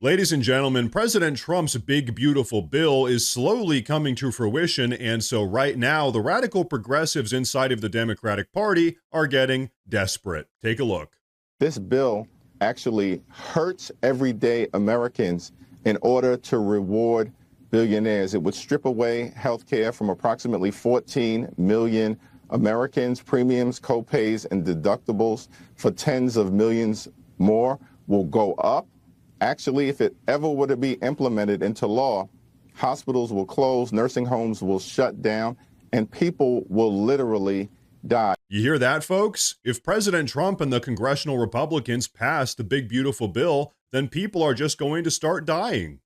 Ladies and gentlemen, President Trump's big, beautiful bill is slowly coming to fruition, and so right now, the radical progressives inside of the Democratic Party are getting desperate. Take a look. This bill actually hurts everyday Americans in order to reward billionaires. It would strip away health care from approximately 14 million Americans. Premiums, co-pays, and deductibles for tens of millions more will go up. Actually, if it ever were to be implemented into law, hospitals will close, nursing homes will shut down, and people will literally die. You hear that, folks? If President Trump and the congressional Republicans pass the big, beautiful bill, then people are just going to start dying.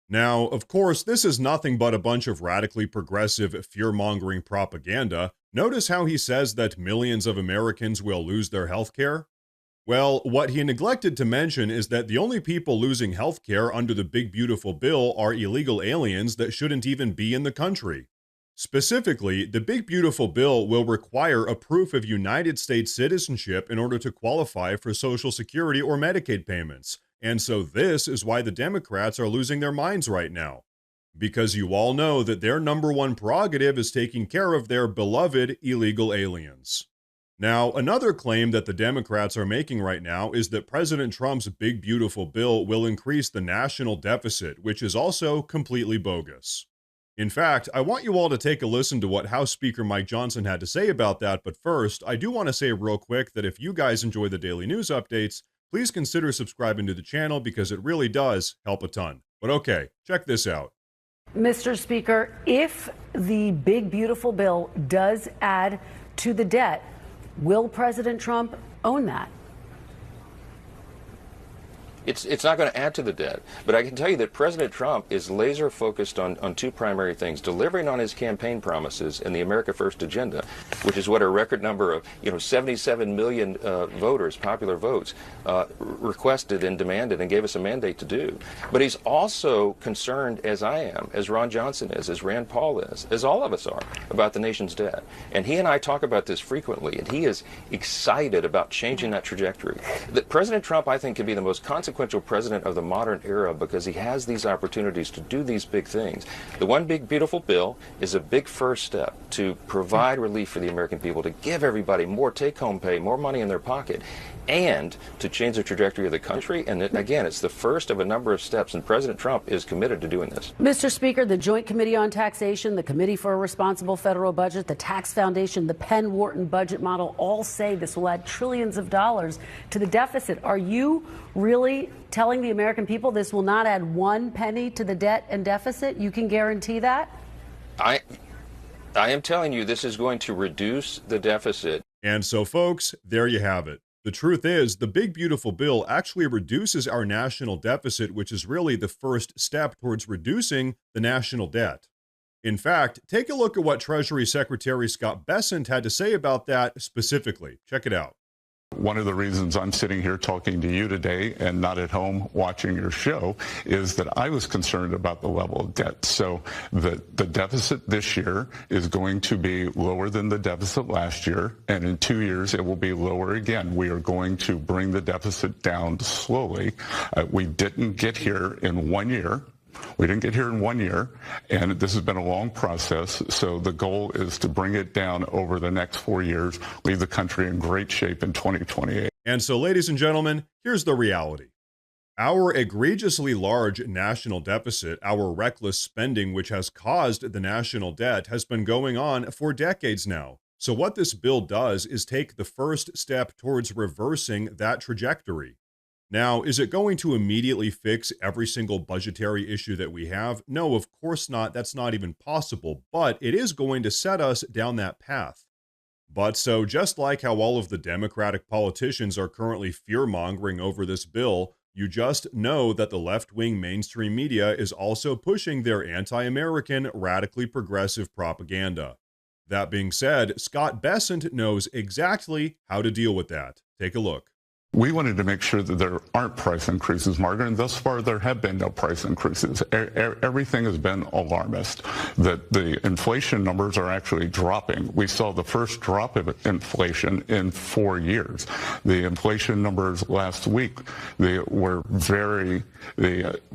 Now, of course, this is nothing but a bunch of radically progressive, fear-mongering propaganda. Notice how he says that millions of Americans will lose their health care? Well, what he neglected to mention is that the only people losing health care under the big, beautiful bill are illegal aliens that shouldn't even be in the country. Specifically, the big, beautiful bill will require a proof of United States citizenship in order to qualify for Social Security or Medicaid payments. And so this is why the Democrats are losing their minds right now. Because you all know that their number one prerogative is taking care of their beloved illegal aliens. Now, another claim that the Democrats are making right now is that President Trump's big, beautiful bill will increase the national deficit, which is also completely bogus. In fact, I want you all to take a listen to what House Speaker Mike Johnson had to say about that, but first, I do want to say real quick that if you guys enjoy the daily news updates, please consider subscribing to the channel because it really does help a ton. But okay, check this out. Mr. Speaker, if the big, beautiful bill does add to the debt, will President Trump own that? It's not going to add to the debt, but I can tell you that President Trump is laser focused on two primary things: delivering on his campaign promises and the America First agenda, which is what a record number of 77 million voters, popular votes, requested and demanded and gave us a mandate to do. But he's also concerned, as I am, as Ron Johnson is, as Rand Paul is, as all of us are, about the nation's debt. And he and I talk about this frequently, and he is excited about changing that trajectory. That President Trump, I think, can be the most consequential president of the modern era because he has these opportunities to do these big things. The one big, beautiful bill is a big first step to provide relief for the American people, to give everybody more take-home pay, more money in their pocket, and to change the trajectory of the country. And again, it's the first of a number of steps, and President Trump is committed to doing this. Mr. Speaker, the Joint Committee on Taxation, the Committee for a Responsible Federal Budget, the Tax Foundation, the Penn Wharton budget model all say this will add trillions of dollars to the deficit. Are you really telling the American people this will not add one penny to the debt and deficit? You can guarantee that? I am telling you this is going to reduce the deficit. And so, folks, there you have it. The truth is, the big, beautiful bill actually reduces our national deficit, which is really the first step towards reducing the national debt. In fact, take a look at what Treasury Secretary Scott Bessent had to say about that specifically. Check it out. One of the reasons I'm sitting here talking to you today and not at home watching your show is that I was concerned about the level of debt. So the deficit this year is going to be lower than the deficit last year, and in 2 years it will be lower again. We are going to bring the deficit down slowly. We didn't get here in 1 year. We didn't get here in 1 year, and this has been a long process. So the goal is to bring it down over the next 4 years, leave the country in great shape in 2028. And so, ladies and gentlemen, here's the reality. Our egregiously large national deficit, our reckless spending, which has caused the national debt, has been going on for decades now. So what this bill does is take the first step towards reversing that trajectory. Now, is it going to immediately fix every single budgetary issue that we have? No, of course not. That's not even possible, but it is going to set us down that path. But so just like how all of the Democratic politicians are currently fear-mongering over this bill, you just know that the left-wing mainstream media is also pushing their anti-American, radically progressive propaganda. That being said, Scott Bessent knows exactly how to deal with that. Take a look. We wanted to make sure that there aren't price increases, Margaret, and thus far there have been no price increases. Everything has been alarmist. That the inflation numbers are actually dropping. We saw the first drop of inflation in 4 years. The inflation numbers last week, they were very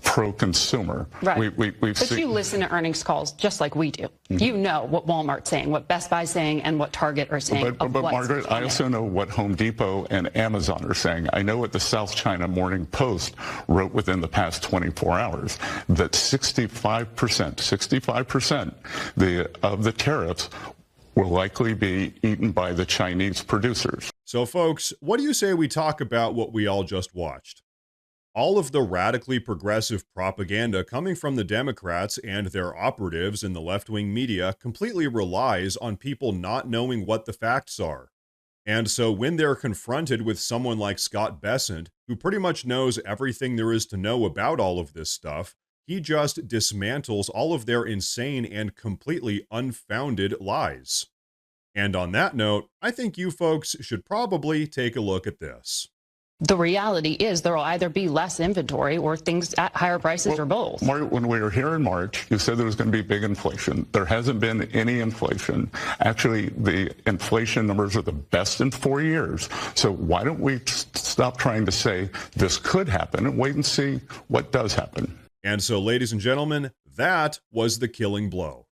pro-consumer. Right. But you listen to earnings calls just like we do. Mm-hmm. You know what Walmart's saying, what Best Buy's saying, and what Target are saying. But Margaret, I also know what Home Depot and Amazon are saying. I know what the South China Morning Post wrote within the past 24 hours, that 65% of the tariffs will likely be eaten by the Chinese producers. So folks, what do you say we talk about what we all just watched? All of the radically progressive propaganda coming from the Democrats and their operatives in the left-wing media completely relies on people not knowing what the facts are. And so when they're confronted with someone like Scott Bessent, who pretty much knows everything there is to know about all of this stuff, he just dismantles all of their insane and completely unfounded lies. And on that note, I think you folks should probably take a look at this. The reality is there will either be less inventory or things at higher prices or both. When we were here in March, you said there was going to be big inflation. There hasn't been any inflation. Actually, the inflation numbers are the best in 4 years. So why don't we stop trying to say this could happen and wait and see what does happen? And so, ladies and gentlemen, that was the killing blow.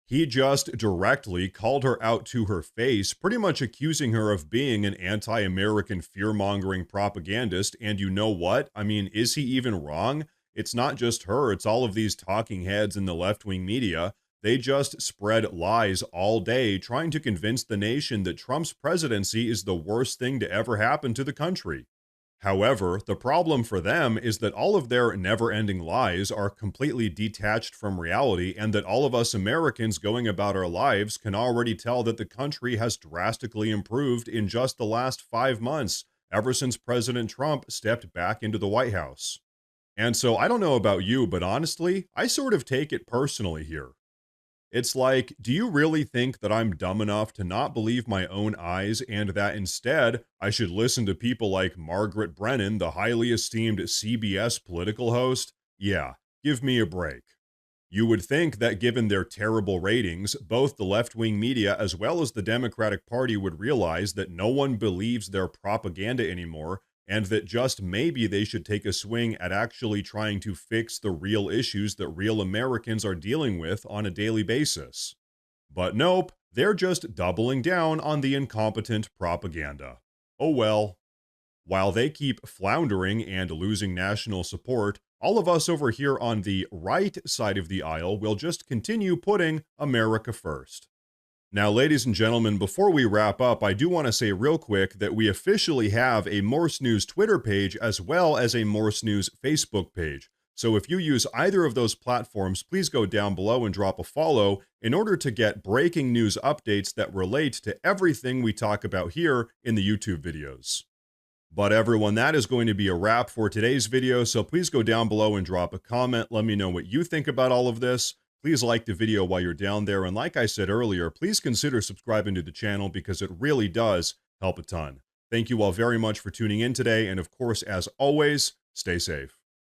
He just directly called her out to her face, pretty much accusing her of being an anti-American fear-mongering propagandist. And you know what? I mean, is he even wrong? It's not just her, it's all of these talking heads in the left-wing media. They just spread lies all day, trying to convince the nation that Trump's presidency is the worst thing to ever happen to the country. However, the problem for them is that all of their never-ending lies are completely detached from reality, and that all of us Americans going about our lives can already tell that the country has drastically improved in just the last 5 months, ever since President Trump stepped back into the White House. And so I don't know about you, but honestly, I sort of take it personally here. It's like, do you really think that I'm dumb enough to not believe my own eyes, and that instead I should listen to people like Margaret Brennan, the highly esteemed CBS political host? Yeah, give me a break. You would think that given their terrible ratings, both the left-wing media as well as the Democratic Party would realize that no one believes their propaganda anymore, and that just maybe they should take a swing at actually trying to fix the real issues that real Americans are dealing with on a daily basis. But nope, they're just doubling down on the incompetent propaganda. Oh well. While they keep floundering and losing national support, all of us over here on the right side of the aisle will just continue putting America first. Now, ladies and gentlemen, before we wrap up, I do want to say real quick that we officially have a Morse News Twitter page as well as a Morse News Facebook page. So if you use either of those platforms, please go down below and drop a follow in order to get breaking news updates that relate to everything we talk about here in the YouTube videos. But everyone, that is going to be a wrap for today's video, so please go down below and drop a comment. Let me know what you think about all of this. Please like the video while you're down there, and like I said earlier, please consider subscribing to the channel because it really does help a ton. Thank you all very much for tuning in today, and of course, as always, stay safe.